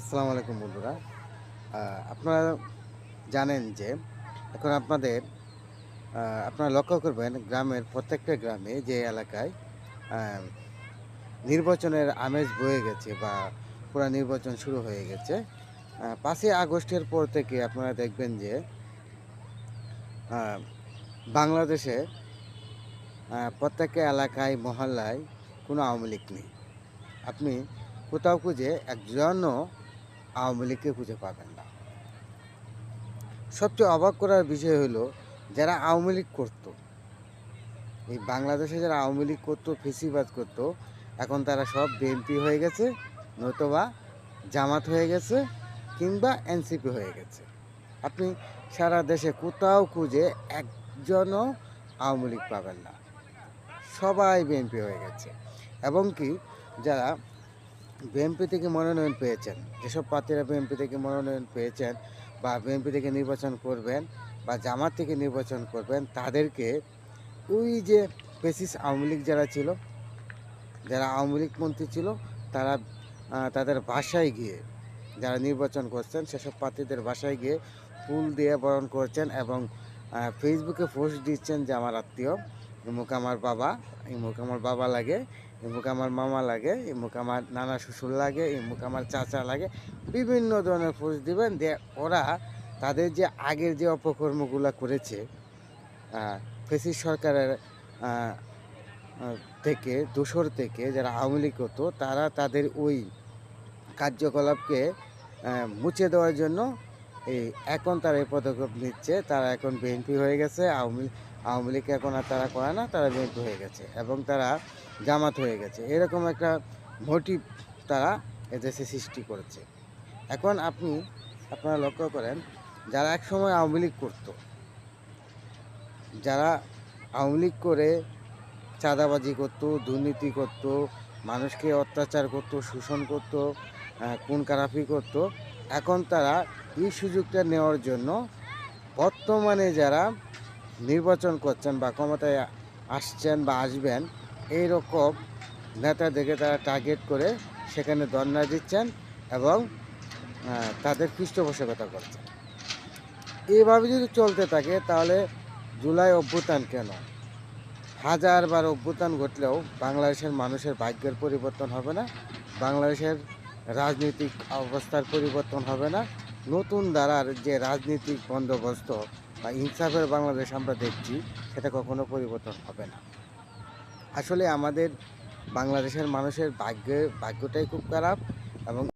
আসসালামু আলাইকুম বন্ধুরা। আপনারা জানেন যে এখন আপনারা লক্ষ্য করবেন গ্রামের প্রত্যেকটা গ্রামে যে এলাকায় আ নির্বাচনের আমেজ বয়ে গেছে বা পুরা নির্বাচন শুরু হয়ে গেছে। ৫ই আগস্টের পর থেকে আপনারা দেখবেন যে আ বাংলাদেশে প্রত্যেকটা এলাকায় মহল্লায় কোনো আওয়ামী লীগ নেই। আপনি কোথাও খুঁজে একজনও আওয়ামী লীগকে খুঁজে পাবেন না। সবচেয়ে অবাক করার বিষয় হলো যারা আওয়ামী লীগ করতো, এই বাংলাদেশে যারা আওয়ামী লীগ করতো, ফেসিবাদ করতো, এখন তারা সব বিএনপি হয়ে গেছে, নতুবা জামাত হয়ে গেছে, কিংবা এনসিপি হয়ে গেছে। আপনি সারা দেশে কোথাও খুঁজে একজনও আওয়ামী লীগ পাবেন না, সবাই বিএনপি হয়ে গেছে। এবং কি যারা বিএনপি থেকে মনোনয়ন পেয়েছেন, যেসব প্রার্থীরা বিএনপি থেকে মনোনয়ন পেয়েছেন বা বিএনপি থেকে নির্বাচন করবেন বা জামাত থেকে নির্বাচন করবেন, তাদেরকে ওই যে ফ্যাসিস্ট আওয়ামী লীগ যারা ছিল, যারা আওয়ামী লীগ মন্ত্রী ছিল, তারা তাদের বাসায় গিয়ে যারা নির্বাচন করছেন সেসব প্রার্থীদের বাসায় গিয়ে ফুল দিয়ে বরণ করছেন এবং ফেসবুকে পোস্ট দিচ্ছেন যে আমার আত্মীয়, এমুক আমার বাবা, এমুক আমার বাবা লাগে, এমুক আমার মামা লাগে, এমুক আমার নানা শ্বশুর লাগে, এমুক আমার চাচা লাগে, বিভিন্ন ধরনের পোস্ট দিবেন। যে ওরা তাদের যে আগের যে অপকর্মগুলো করেছে ফ্যাসিস্ট সরকারের থেকে, দোসর থেকে যারা আওয়ামী লীগ হতো, তারা তাদের ওই কার্যকলাপকে মুছে দেওয়ার জন্য এখন তারা এই পদক্ষেপ নিচ্ছে। তারা এখন বিএনপি হয়ে গেছে, আওয়ামী লীগ এখন আর তারা করে না, তারা বিএনপি হয়ে গেছে এবং তারা জামাত হয়ে গেছে। এরকম একটা মোটিভ তারা এদেশে সৃষ্টি করেছে। এখন আপনারা লক্ষ্য করেন, যারা একসময় আওয়ামী লীগ করতো, যারা আওয়ামী লীগ করে চাঁদাবাজি করতো, দুর্নীতি করতো, মানুষকে অত্যাচার করতো, শোষণ করতো, খুন খারাপি করতো, এখন তারা এই সুযোগটা নেওয়ার জন্য বর্তমানে যারা নির্বাচন করছেন বা ক্ষমতায় আসছেন বা আসবেন, এইরকম নেতাদেরকে তারা টার্গেট করে সেখানে ধর্ণা দিচ্ছেন এবং তাদের পৃষ্ঠপোষকতা করছেন। এইভাবে যদি চলতে থাকে তাহলে জুলাই অভ্যুত্থান কেন, হাজারবার অভ্যুত্থান ঘটলেও বাংলাদেশের মানুষের ভাগ্যের পরিবর্তন হবে না, বাংলাদেশের রাজনৈতিক অবস্থার পরিবর্তন হবে না। নতুন ধারার যে রাজনৈতিক বন্দোবস্ত বা ইনসাফের বাংলাদেশ আমরা দেখছি, সেটা কখনো পরিবর্তন হবে না। আসলে আমাদের বাংলাদেশের মানুষের ভাগ্যটাই খুব খারাপ এবং